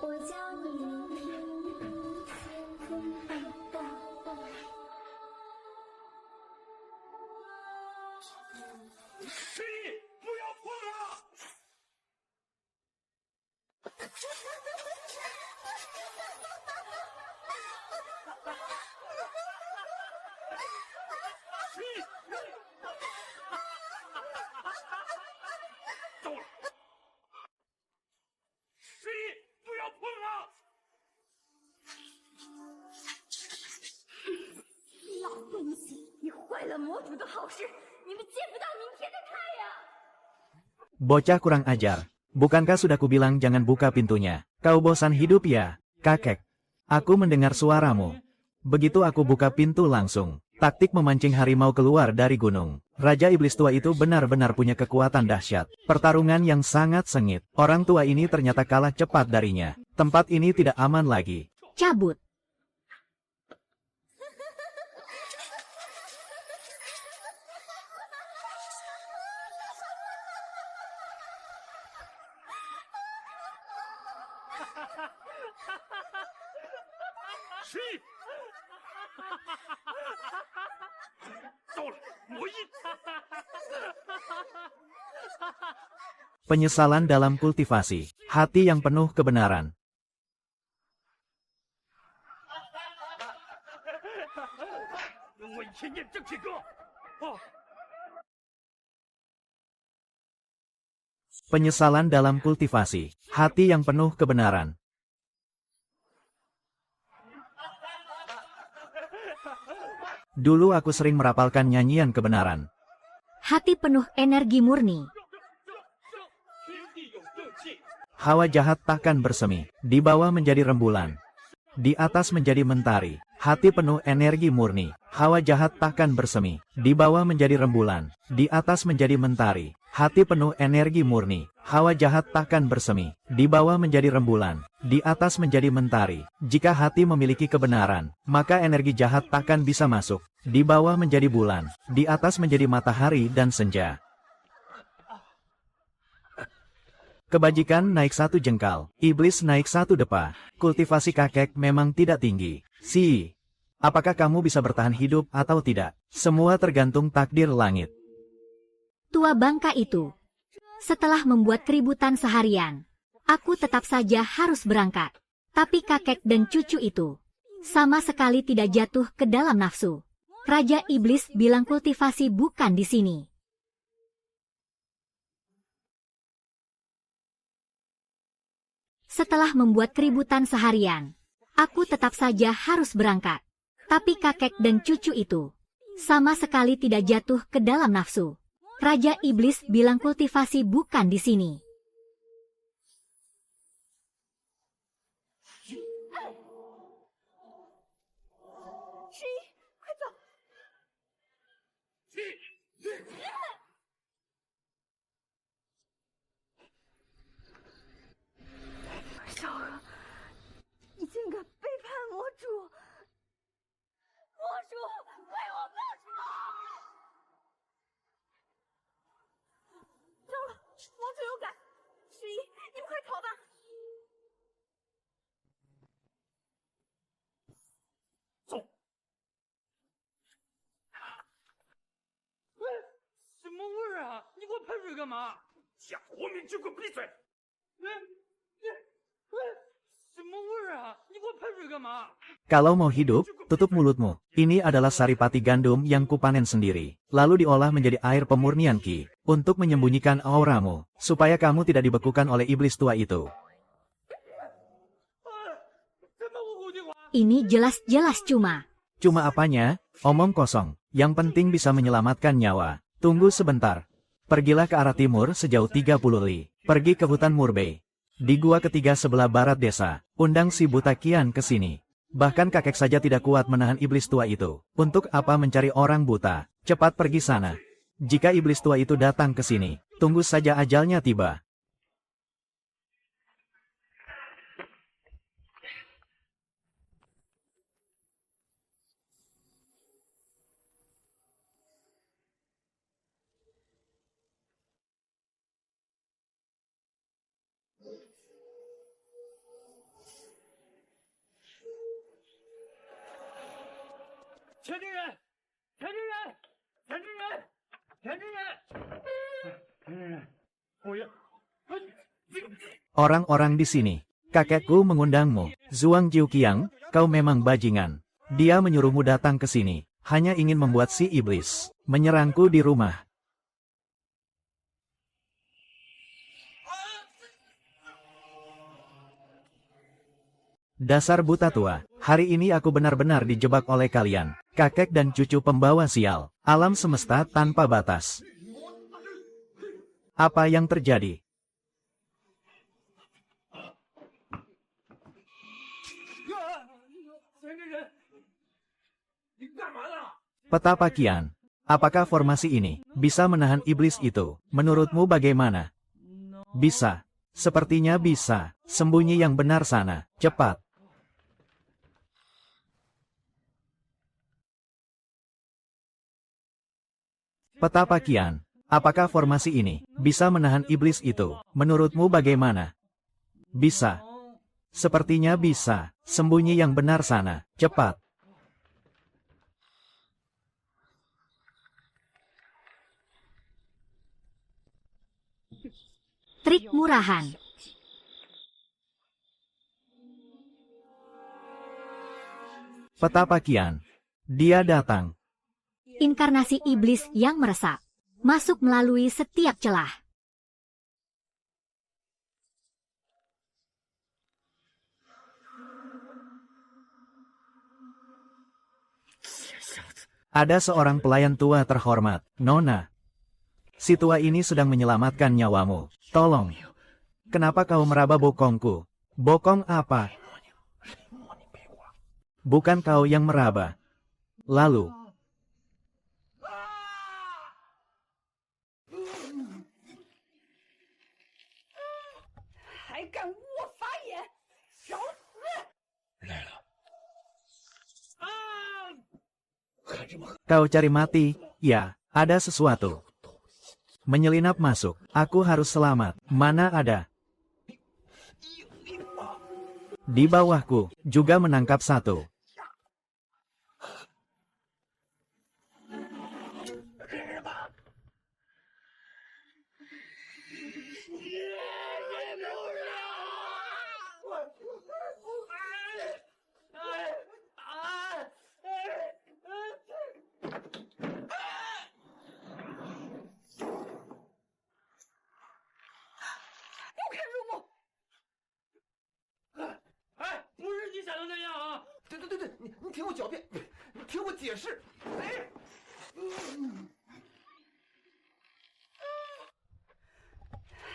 我教你聆听先锋报道。师弟，不要碰啊！ 糟了！师弟，不要碰啊！老东西，你坏了魔主的好事，你们见不到明天的太阳。 Bocah kurang ajar. Bukankah sudah kubilang jangan buka pintunya? Kau bosan hidup ya, kakek? Aku mendengar suaramu. Begitu aku buka pintu langsung. Taktik memancing harimau keluar dari gunung. Raja Iblis tua itu benar-benar punya kekuatan dahsyat. Pertarungan yang sangat sengit. Orang tua ini ternyata kalah cepat darinya. Tempat ini tidak aman lagi. Cabut. Penyesalan dalam kultivasi. Hati yang penuh kebenaran. Penyesalan dalam kultivasi. Hati yang penuh kebenaran. Dulu aku sering merapalkan nyanyian kebenaran. Hati penuh energi murni. Hawa jahat takkan bersemi. Di bawah menjadi rembulan. Di atas menjadi mentari. Hati penuh energi murni. Hawa jahat takkan bersemi. Di bawah menjadi rembulan. Di atas menjadi mentari. Hati penuh energi murni. Hawa jahat takkan bersemi. Di bawah menjadi rembulan. Di atas menjadi mentari. Jika hati memiliki kebenaran, maka energi jahat takkan bisa masuk. Di bawah menjadi bulan. Di atas menjadi matahari dan senja. Kebajikan naik 1 jengkal, iblis naik 1 depa. Kultivasi kakek memang tidak tinggi. Apakah kamu bisa bertahan hidup atau tidak? Semua tergantung takdir langit. Tua bangka itu. Setelah membuat keributan seharian, aku tetap saja harus berangkat. Tapi kakek dan cucu itu sama sekali tidak jatuh ke dalam nafsu. Raja Iblis bilang kultivasi bukan di sini. Setelah membuat keributan seharian, aku tetap saja harus berangkat. Tapi kakek dan cucu itu sama sekali tidak jatuh ke dalam nafsu. Raja Iblis bilang kultivasi bukan di sini. Kalau mau hidup, tutup mulutmu. Ini adalah saripati gandum yang kupanen sendiri. Lalu diolah menjadi air pemurnian Ki. Untuk menyembunyikan auramu. Supaya kamu tidak dibekukan oleh iblis tua itu. Ini jelas-jelas cuma. Cuma apanya? Omong kosong. Yang penting bisa menyelamatkan nyawa. Tunggu sebentar. Pergilah ke arah timur sejauh 30 li. Pergi ke hutan Murbei. Di gua ketiga sebelah barat desa. Undang si buta Kian ke sini. Bahkan kakek saja tidak kuat menahan iblis tua itu. Untuk apa mencari orang buta? Cepat pergi sana. Jika iblis tua itu datang ke sini, tunggu saja ajalnya tiba. Orang-orang di sini, kakekku mengundangmu. Zhuang Jiuqiang, kau memang bajingan. Dia menyuruhmu datang ke sini, hanya ingin membuat si iblis menyerangku di rumah. Dasar buta tua, hari ini aku benar-benar dijebak oleh kalian. Kakek dan cucu pembawa sial, alam semesta tanpa batas. Apa yang terjadi? Petapa Kian, apakah formasi ini bisa menahan iblis itu? Menurutmu bagaimana? Bisa. Sepertinya bisa. Sembunyi yang benar sana. Cepat. Petapa Kian, apakah formasi ini bisa menahan iblis itu? Menurutmu bagaimana? Bisa. Sepertinya bisa. Sembunyi yang benar sana. Cepat. Trik murahan. Petapa Kian, dia datang. Inkarnasi iblis yang meresap. Masuk melalui setiap celah. Ada seorang pelayan tua terhormat, Nona. Si tua ini sedang menyelamatkan nyawamu. Tolong. Kenapa kau meraba bokongku? Bokong apa? Bukan kau yang meraba. Lalu. Kau cari mati? Ya, ada sesuatu. Menyelinap masuk. Aku harus selamat. Mana ada? Di bawahku, juga menangkap satu.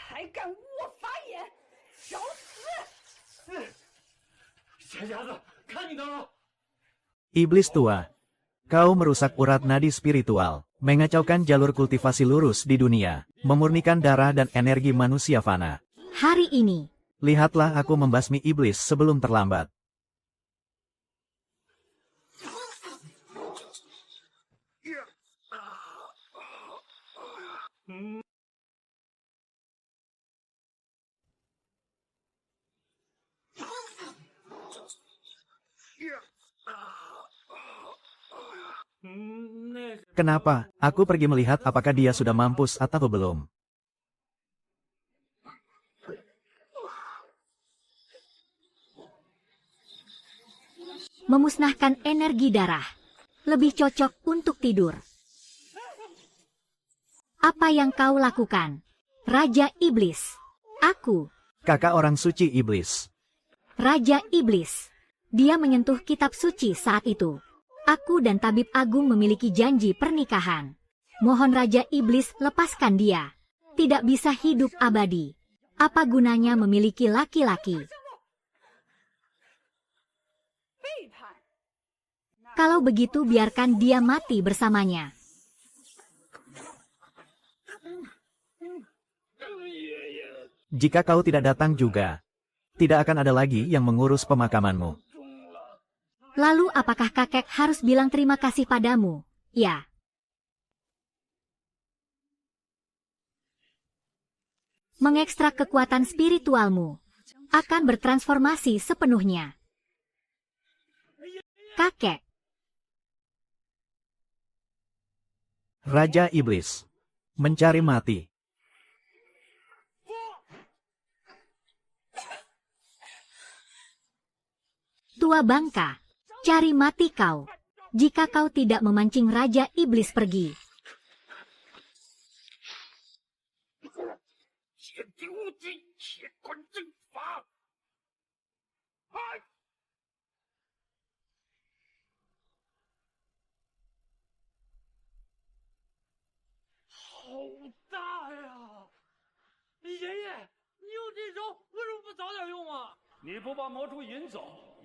还敢污我法眼，找死！小瞎子，看你的了！ Iblis tua. Kau merusak urat nadi spiritual, mengacaukan jalur kultivasi lurus di dunia, memurnikan darah dan energi manusia fana. Hari ini, Lihatlah aku membasmi iblis sebelum terlambat. Kenapa? Aku pergi melihat apakah dia sudah mampus atau belum. memusnahkan energi darah. Lebih cocok untuk tidur. Apa yang kau lakukan? Raja Iblis. Aku. Kakak orang suci iblis. Raja Iblis. Dia menyentuh kitab suci saat itu. Aku dan Tabib Agung memiliki janji pernikahan. Mohon Raja Iblis lepaskan dia. Tidak bisa hidup abadi. Apa gunanya memiliki laki-laki? Kalau begitu biarkan dia mati bersamanya. Jika kau tidak datang juga, tidak akan ada lagi yang mengurus pemakamanmu. Lalu apakah kakek harus bilang terima kasih padamu? Ya. Mengekstrak kekuatan spiritualmu akan bertransformasi sepenuhnya. Kakek. Raja Iblis. Mencari mati. Tua bangka. Cari mati kau. Jika kau tidak memancing Raja Iblis pergi.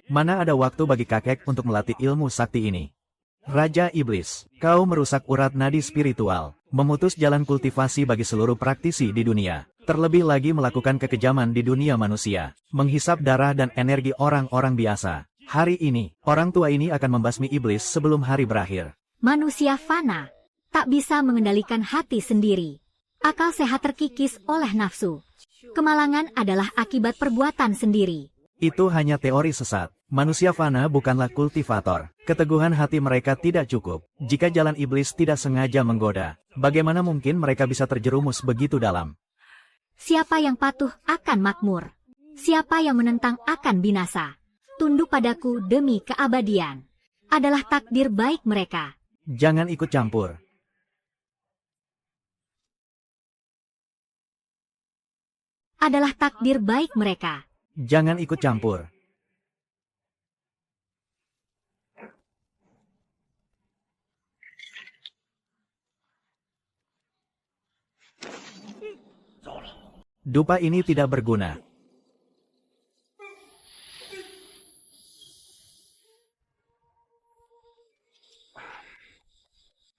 Mana ada waktu bagi kakek untuk melatih ilmu sakti ini? Raja Iblis, kau merusak urat nadi spiritual, memutus jalan kultivasi bagi seluruh praktisi di dunia, terlebih lagi melakukan kekejaman di dunia manusia, menghisap darah dan energi orang-orang biasa. Hari ini, orang tua ini akan membasmi iblis sebelum hari berakhir. Manusia fana tak bisa mengendalikan hati sendiri. Akal sehat terkikis oleh nafsu. Kemalangan adalah akibat perbuatan sendiri. Itu hanya teori sesat. Manusia fana bukanlah kultivator. Keteguhan hati mereka tidak cukup. Jika jalan iblis tidak sengaja menggoda, bagaimana mungkin mereka bisa terjerumus begitu dalam? Siapa yang patuh akan makmur. Siapa yang menentang akan binasa. Tunduk padaku demi keabadian. Adalah takdir baik mereka. Jangan ikut campur. Adalah takdir baik mereka. Jangan ikut campur. Dupa ini tidak berguna.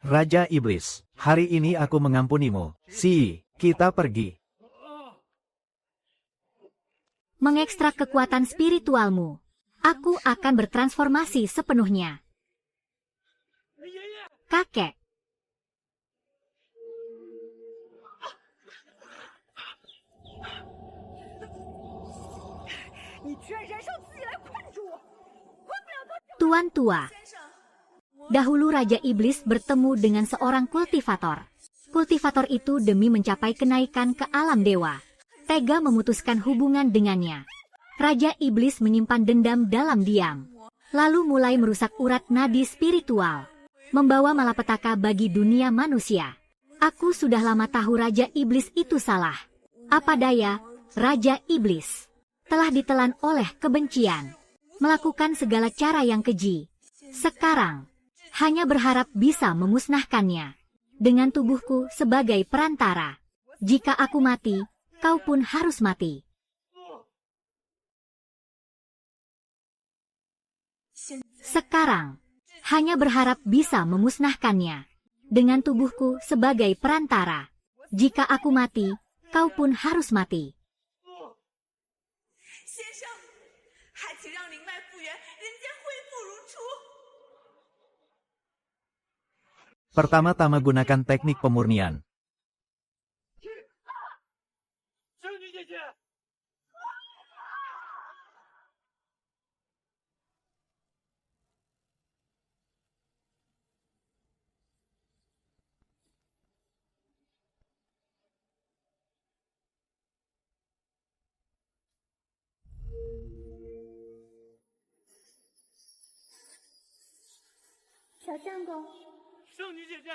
Raja Iblis, hari ini aku mengampunimu. Kita pergi. Mengekstrak kekuatan spiritualmu. Aku akan bertransformasi sepenuhnya. Kakek. 居然燃烧自己来困住我，混不了多久。 Tuan tua, dahulu Raja Iblis bertemu dengan seorang kultivator. Kultivator itu demi mencapai kenaikan ke alam dewa, tega memutuskan hubungan dengannya. Raja Iblis menyimpan dendam dalam diam, lalu mulai merusak urat nadi spiritual, membawa malapetaka bagi dunia manusia. Aku sudah lama tahu Raja Iblis itu salah. Apa daya, Raja Iblis telah ditelan oleh kebencian, melakukan segala cara yang keji. Sekarang, hanya berharap bisa memusnahkannya dengan tubuhku sebagai perantara. Jika aku mati, kau pun harus mati. Sekarang, hanya berharap bisa memusnahkannya dengan tubuhku sebagai perantara. Jika aku mati, kau pun harus mati. 先生，还请让灵脉复原，人间恢复如初。 Pertama-tama gunakan teknik pemurnian. 圣女姐姐， 小相公，圣女姐姐。